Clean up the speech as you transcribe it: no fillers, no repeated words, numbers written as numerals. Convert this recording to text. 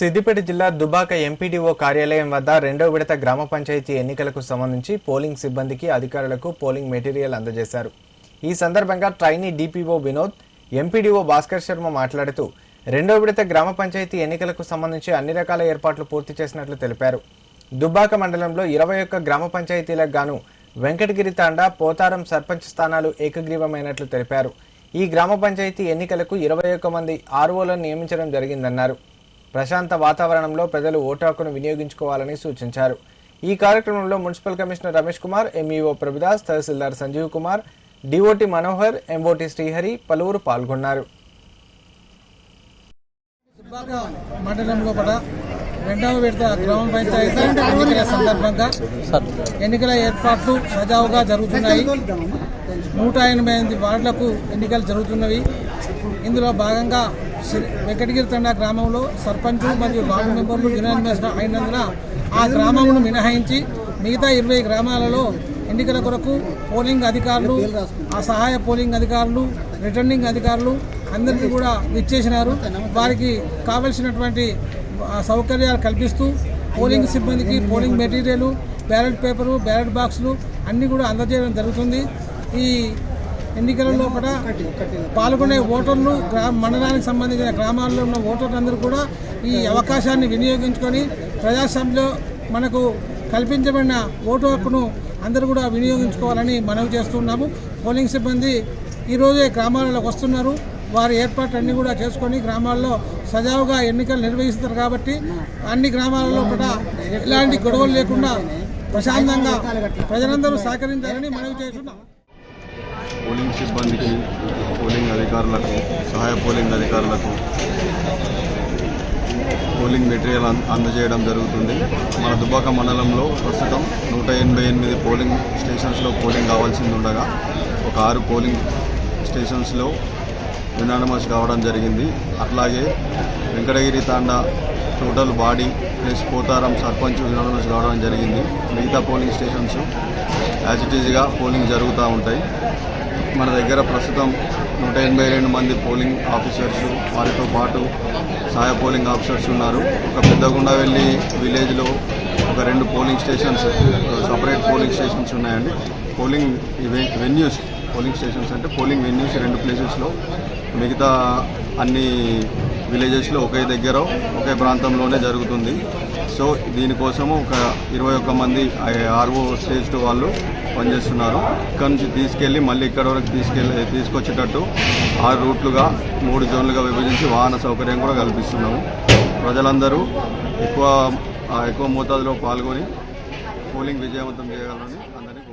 సిద్దిపేట జిల్లా దుబాక ఎంపీడీఓ కార్యాలయం వద్ద రెండో విడత గ్రామ పంచాయతీ ఎన్నికలకు సంబంధించి పోలింగ్ సిబ్బందికి అధికారులకు పోలింగ్ మెటీరియల్ అందజేశారు. ఈ సందర్భంగా trainee DPO Vinod, MPDO Bhaskar Sharma మాట్లాడుతూ రెండో విడత గ్రామ పంచాయతీ ఎన్నికలకు సంబంధించి అన్ని రకాల ఏర్పాట్లు పూర్తి చేసినట్లు తెలిపారు. దుబ్బాక మండలంలో 21 గ్రామ పంచాయతీలకు గాను వెంకటగిరి తాండా, పోతారం సర్పంచ్ స్థానాలు ఏకగ్రీవమైనట్లు తెలిపారు. ఈ గ్రామ పంచాయతీ ఎన్నికలకు 21 మంది ఆర్ఓలను నియమించడం జరిగిందన్నారు. ప్రశాంత వాతావరణంలో ప్రజలు ఓటు హక్కును వినియోగించుకోవాలని సూచించారు. ఈ కార్యక్రమంలో municipal commissioner Ramesh Kumar, MEO Prabhudas, tahsildar Sanjeev Kumar, DOT Manohar, MOT Srihari పలువురు పాల్గొన్నారు. మండలంలో కూడా రెండవ విడత గ్రామ పంచాయతీ ఎన్నికల సందర్భంగా ఎన్నికల ఏర్పాట్లు సజావుగా జరుగుతున్నాయి. 188 వార్డులకు ఎన్నికలు జరుగుతున్నవి. ఇందులో భాగంగా వెంకటగిరి తండా గ్రామంలో సర్పంచ్ మరియు వార్డు మెంబర్లు యునానిమస్ అయినందున ఆ గ్రామమును మినహాయించి మిగతా 20 గ్రామాలలో ఎన్నికల కొరకు పోలింగ్ అధికారులు, ఆ సహాయ పోలింగ్ అధికారులు, రిటర్నింగ్ అధికారులు అందరికీ కూడా ఇచ్చేసినారు. వారికి కావలసినటువంటి సౌకర్యాలు కల్పిస్తూ పోలింగ్ సిబ్బందికి polling material, ballot paper, ballot బాక్సులు అన్నీ కూడా అందజేయడం జరుగుతుంది. ఈ ఎన్నికలలో కూడా పాల్గొనే ఓటర్లు మండలానికి సంబంధించిన గ్రామాల్లో ఉన్న ఓటర్లందరూ కూడా ఈ అవకాశాన్ని వినియోగించుకొని ప్రజాస్వామ్యంలో మనకు కల్పించబడిన ఓటు హక్కును అందరూ కూడా వినియోగించుకోవాలని మనవి చేస్తున్నాము. పోలింగ్ సిబ్బంది ఈరోజే గ్రామాలకు వస్తున్నారు. వారి ఏర్పాట్లన్నీ కూడా చేసుకొని గ్రామాల్లో సజావుగా ఎన్నికలు నిర్వహిస్తారు. కాబట్టి అన్ని గ్రామాలలో కూడా ఎలాంటి గొడవలు లేకుండా ప్రశాంతంగా ప్రజలందరూ సహకరించాలని మనవి చేస్తున్నాం. పోలింగ్ సిబ్బందికి, పోలింగ్ అధికారులకు, సహాయ పోలింగ్ అధికారులకు పోలింగ్ మెటీరియల్ అందజేయడం జరుగుతుంది. మన దుబ్బాక మండలంలో ప్రస్తుతం 188 పోలింగ్ స్టేషన్స్లో పోలింగ్ కావాల్సింది ఉండగా ఒక 6 పోలింగ్ స్టేషన్స్లో యునానిమస్ కావడం జరిగింది. అట్లాగే Venkatagiri Tanda total body plus Potharam sarpanch unanimous కావడం జరిగింది. మిగతా పోలింగ్ స్టేషన్స్ యాజ్ ఇట్ ఈజ్గా పోలింగ్ జరుగుతూ ఉంటాయి. మన దగ్గర ప్రస్తుతం 182 మంది పోలింగ్ ఆఫీసర్స్, వారితో పాటు సహాయ పోలింగ్ ఆఫీసర్స్ ఉన్నారు. ఒక పెద్దగుండవెల్లి విలేజ్లో ఒక 2 polling stations, separate polling stations ఉన్నాయండి. పోలింగ్ వెన్యూస్, పోలింగ్ స్టేషన్స్ అంటే పోలింగ్ వెన్యూస్ 2 ప్లేసెస్లో, మిగతా అన్ని విలేజెస్లో ఒకే దగ్గర ఒకే ప్రాంతంలోనే జరుగుతుంది. సో దీనికోసము ఒక 21 మంది ఆర్ఓ స్టేజ్ 2 వాళ్ళు పనిచేస్తున్నారు. ఇక్కడ నుంచి తీసుకెళ్ళి మళ్ళీ ఇక్కడ వరకు తీసుకొచ్చేటట్టు 6 రూట్లుగా 3 జోన్లుగా విభజించి వాహన సౌకర్యం కూడా కల్పిస్తున్నాము. ప్రజలందరూ ఎక్కువ మోతాదులో పాల్గొని పోలింగ్ విజయవంతం చేయగలరని అందరినీ